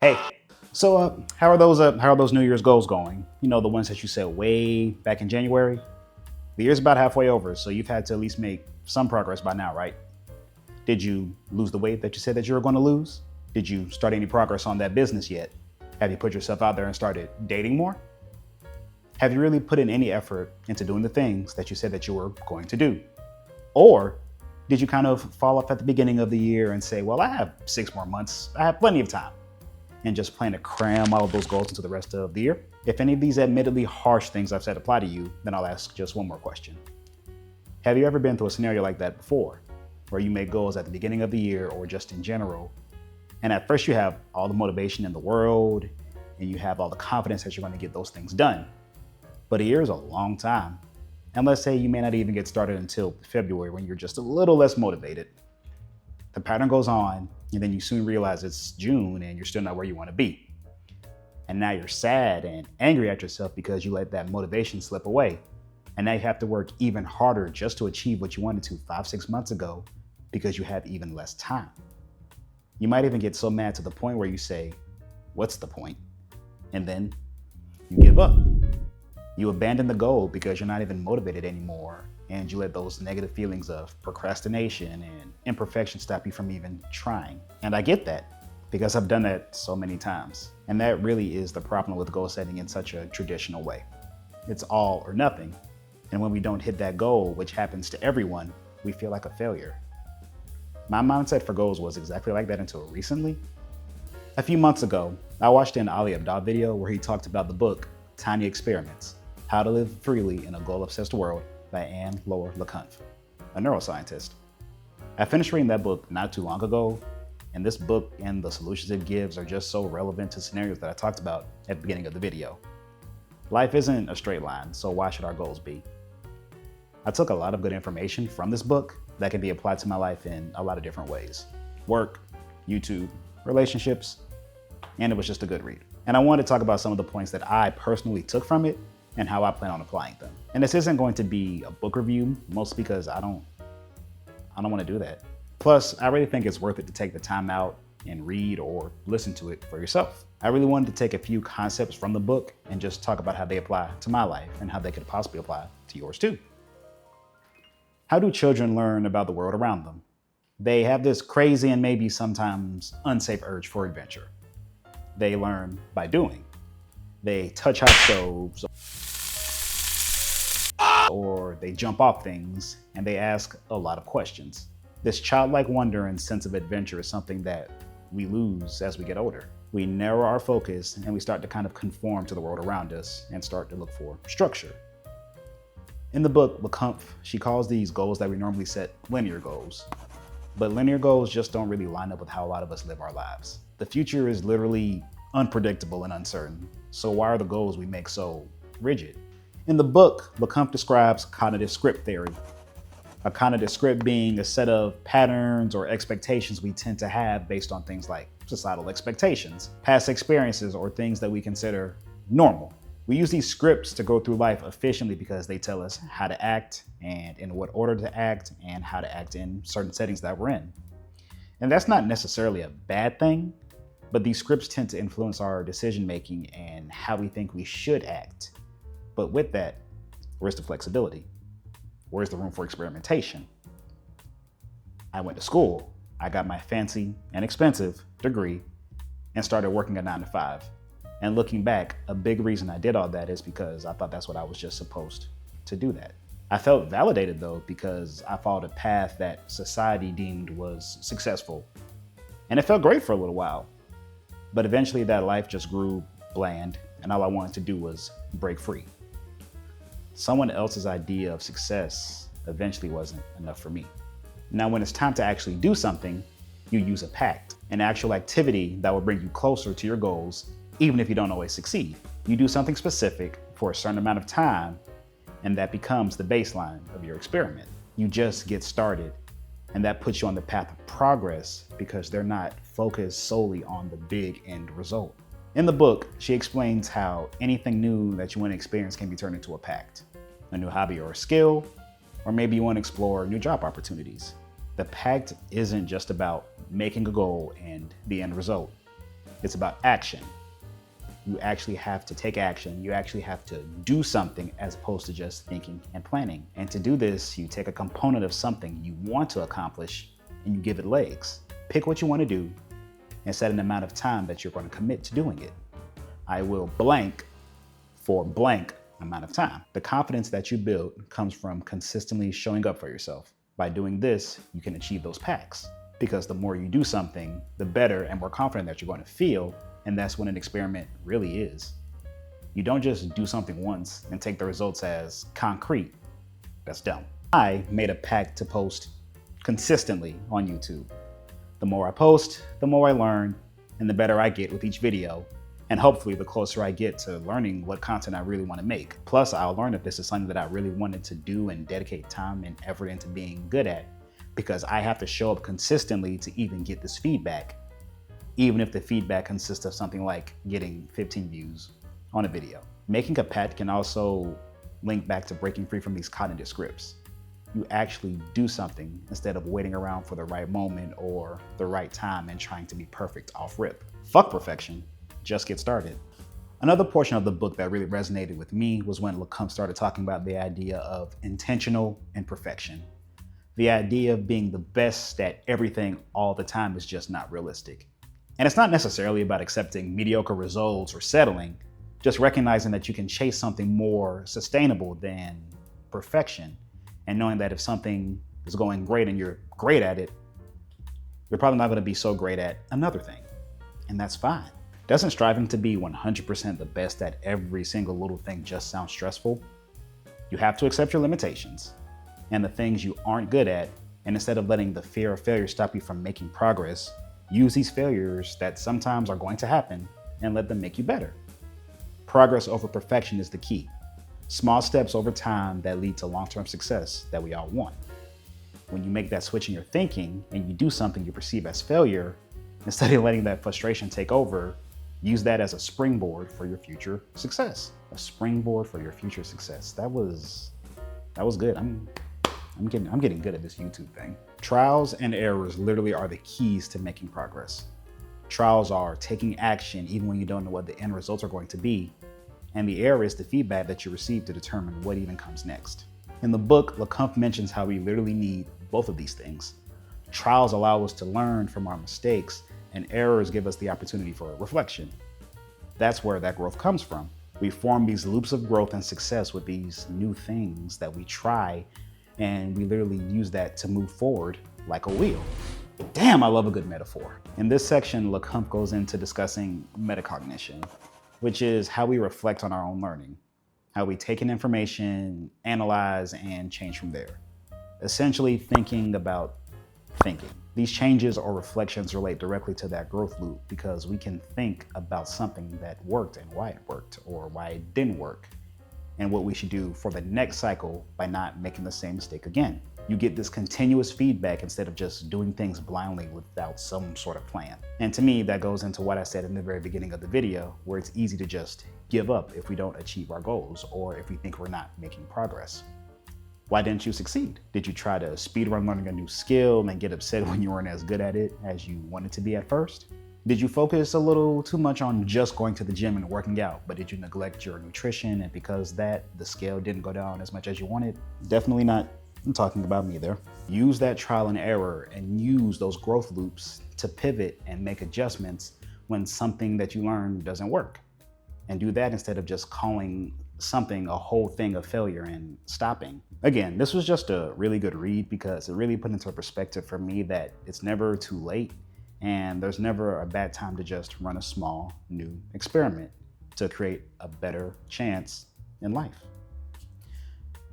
Hey, how are those New Year's goals going? You know, the ones that you set way back in January. The year's about halfway over, so you've had to at least make some progress by now, right? Did you lose the weight that you said that you were going to lose? Did you start any progress on that business yet? Have you put yourself out there and started dating more? Have you really put in any effort into doing the things that you said that you were going to do? Or did you kind of fall off at the beginning of the year and say, well, I have 6 more months, I have plenty of time, and just plan to cram all of those goals into the rest of the year? If any of these admittedly harsh things I've said apply to you, then I'll ask just one more question. Have you ever been through a scenario like that before, where you make goals at the beginning of the year or just in general, and at first you have all the motivation in the world and you have all the confidence that you're going to get those things done, but a year is a long time. And let's say you may not even get started until February when you're just a little less motivated. The pattern goes on, and then you soon realize it's June and you're still not where you want to be. And now you're sad and angry at yourself because you let that motivation slip away. And now you have to work even harder just to achieve what you wanted to 5, 6 months ago because you have even less time. You might even get so mad to the point where you say, what's the point? And then you give up. You abandon the goal because you're not even motivated anymore, and you let those negative feelings of procrastination and imperfection stop you from even trying. And I get that because I've done that so many times. And that really is the problem with goal setting in such a traditional way. It's all or nothing. And when we don't hit that goal, which happens to everyone, we feel like a failure. My mindset for goals was exactly like that until recently. A few months ago, I watched an Ali Abdaal video where he talked about the book Tiny Experiments: How to Live Freely in a Goal-Obsessed World by Anne Laure LeCunff, a neuroscientist. I finished reading that book not too long ago, and this book and the solutions it gives are just so relevant to scenarios that I talked about at the beginning of the video. Life isn't a straight line, so why should our goals be? I took a lot of good information from this book that can be applied to my life in a lot of different ways. Work, YouTube, relationships, and it was just a good read. And I wanted to talk about some of the points that I personally took from it and how I plan on applying them. And this isn't going to be a book review, mostly because I don't want to do that. Plus, I really think it's worth it to take the time out and read or listen to it for yourself. I really wanted to take a few concepts from the book and just talk about how they apply to my life and how they could possibly apply to yours too. How do children learn about the world around them? They have this crazy and maybe sometimes unsafe urge for adventure. They learn by doing. They touch hot stoves, or they jump off things, and they ask a lot of questions. This childlike wonder and sense of adventure is something that we lose as we get older. We narrow our focus and we start to kind of conform to the world around us and start to look for structure. In the book, LeCunff, she calls these goals that we normally set linear goals. But linear goals just don't really line up with how a lot of us live our lives. The future is literally unpredictable and uncertain. So why are the goals we make so rigid? In the book, LeCunff describes cognitive script theory. A cognitive script being a set of patterns or expectations we tend to have based on things like societal expectations, past experiences, or things that we consider normal. We use these scripts to go through life efficiently because they tell us how to act and in what order to act and how to act in certain settings that we're in. And that's not necessarily a bad thing, but these scripts tend to influence our decision making and how we think we should act. But with that, where's the flexibility? Where's the room for experimentation? I went to school, I got my fancy and expensive degree, and started working a 9 to 5. And looking back, a big reason I did all that is because I thought that's what I was just supposed to do that. I felt validated though, because I followed a path that society deemed was successful. And it felt great for a little while. But eventually that life just grew bland, and all I wanted to do was break free. Someone else's idea of success eventually wasn't enough for me. Now, when it's time to actually do something, you use a pact, an actual activity that will bring you closer to your goals, even if you don't always succeed. You do something specific for a certain amount of time, and that becomes the baseline of your experiment. You just get started, and that puts you on the path of progress because they're not focused solely on the big end result. In the book, she explains how anything new that you want to experience can be turned into a pact, a new hobby or a skill, or maybe you want to explore new job opportunities. The pact isn't just about making a goal and the end result. It's about action. You actually have to take action. You actually have to do something as opposed to just thinking and planning. And to do this, you take a component of something you want to accomplish and you give it legs. Pick what you want to do and set an amount of time that you're going to commit to doing it. I will blank for blank amount of time. The confidence that you build comes from consistently showing up for yourself. By doing this, you can achieve those packs. Because the more you do something, the better and more confident that you're going to feel. And that's what an experiment really is. You don't just do something once and take the results as concrete. That's dumb. I made a pact to post consistently on YouTube. The more I post, the more I learn, and the better I get with each video. And hopefully the closer I get to learning what content I really want to make. Plus, I'll learn if this is something that I really wanted to do and dedicate time and effort into being good at, because I have to show up consistently to even get this feedback, even if the feedback consists of something like getting 15 views on a video. Making a pact can also link back to breaking free from these cognitive scripts. You actually do something instead of waiting around for the right moment or the right time and trying to be perfect off rip. Fuck perfection, just get started. Another portion of the book that really resonated with me was when LeCompte started talking about the idea of intentional imperfection. The idea of being the best at everything all the time is just not realistic. And it's not necessarily about accepting mediocre results or settling, just recognizing that you can chase something more sustainable than perfection, and knowing that if something is going great and you're great at it, you're probably not going to be so great at another thing. And that's fine. Doesn't striving to be 100% the best at every single little thing just sound stressful? You have to accept your limitations and the things you aren't good at, and instead of letting the fear of failure stop you from making progress, use these failures that sometimes are going to happen and let them make you better. Progress over perfection is the key. Small steps over time that lead to long-term success that we all want. When you make that switch in your thinking and you do something you perceive as failure, instead of letting that frustration take over, use that as a springboard for your future success. A springboard for your future success. That was good. I'm getting good at this YouTube thing. Trials and errors literally are the keys to making progress. Trials are taking action even when you don't know what the end results are going to be. And the error is the feedback that you receive to determine what even comes next. In the book, LeCompte mentions how we literally need both of these things. Trials allow us to learn from our mistakes, and errors give us the opportunity for reflection. That's where that growth comes from. We form these loops of growth and success with these new things that we try, and we literally use that to move forward like a wheel. Damn, I love a good metaphor. In this section, LeCompte goes into discussing metacognition, which is how we reflect on our own learning, how we take in information, analyze, and change from there. Essentially thinking about thinking. These changes or reflections relate directly to that growth loop because we can think about something that worked and why it worked or why it didn't work and what we should do for the next cycle by not making the same mistake again. You get this continuous feedback instead of just doing things blindly without some sort of plan. And to me, that goes into what I said in the very beginning of the video, where it's easy to just give up if we don't achieve our goals or if we think we're not making progress. Why didn't you succeed? Did you try to speedrun learning a new skill and get upset when you weren't as good at it as you wanted to be at first? Did you focus a little too much on just going to the gym and working out, but did you neglect your nutrition and because that, the scale didn't go down as much as you wanted? Definitely not. I'm talking about me there. Use that trial and error and use those growth loops to pivot and make adjustments when something that you learn doesn't work. And do that instead of just calling something a whole thing of failure and stopping. Again, this was just a really good read because it really put into perspective for me that it's never too late and there's never a bad time to just run a small new experiment to create a better chance in life.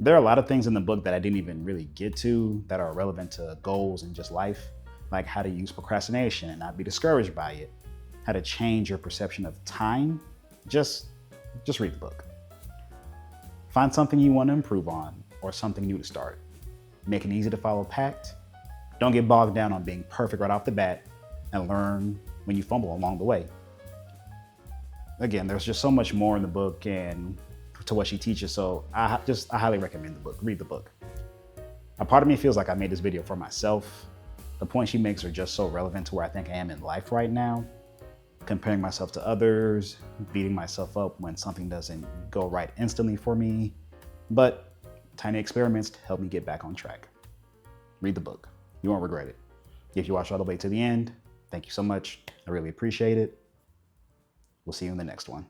There are a lot of things in the book that I didn't even really get to that are relevant to goals and just life, like how to use procrastination and not be discouraged by it, how to change your perception of time. Just read the book. Find something you want to improve on or something new to start. Make an easy to follow pact. Don't get bogged down on being perfect right off the bat and learn when you fumble along the way. Again, there's just so much more in the book and to what she teaches, so I highly recommend the book. Read the book. A part of me feels like I made this video for myself. The points she makes are just so relevant to where I think I am in life right now. comparing myself to others, beating myself up when something doesn't go right instantly for me. But tiny experiments help me get back on track. Read the book. You won't regret it. If you watch all the way to the end, thank you so much. I really appreciate it. We'll see you in the next one.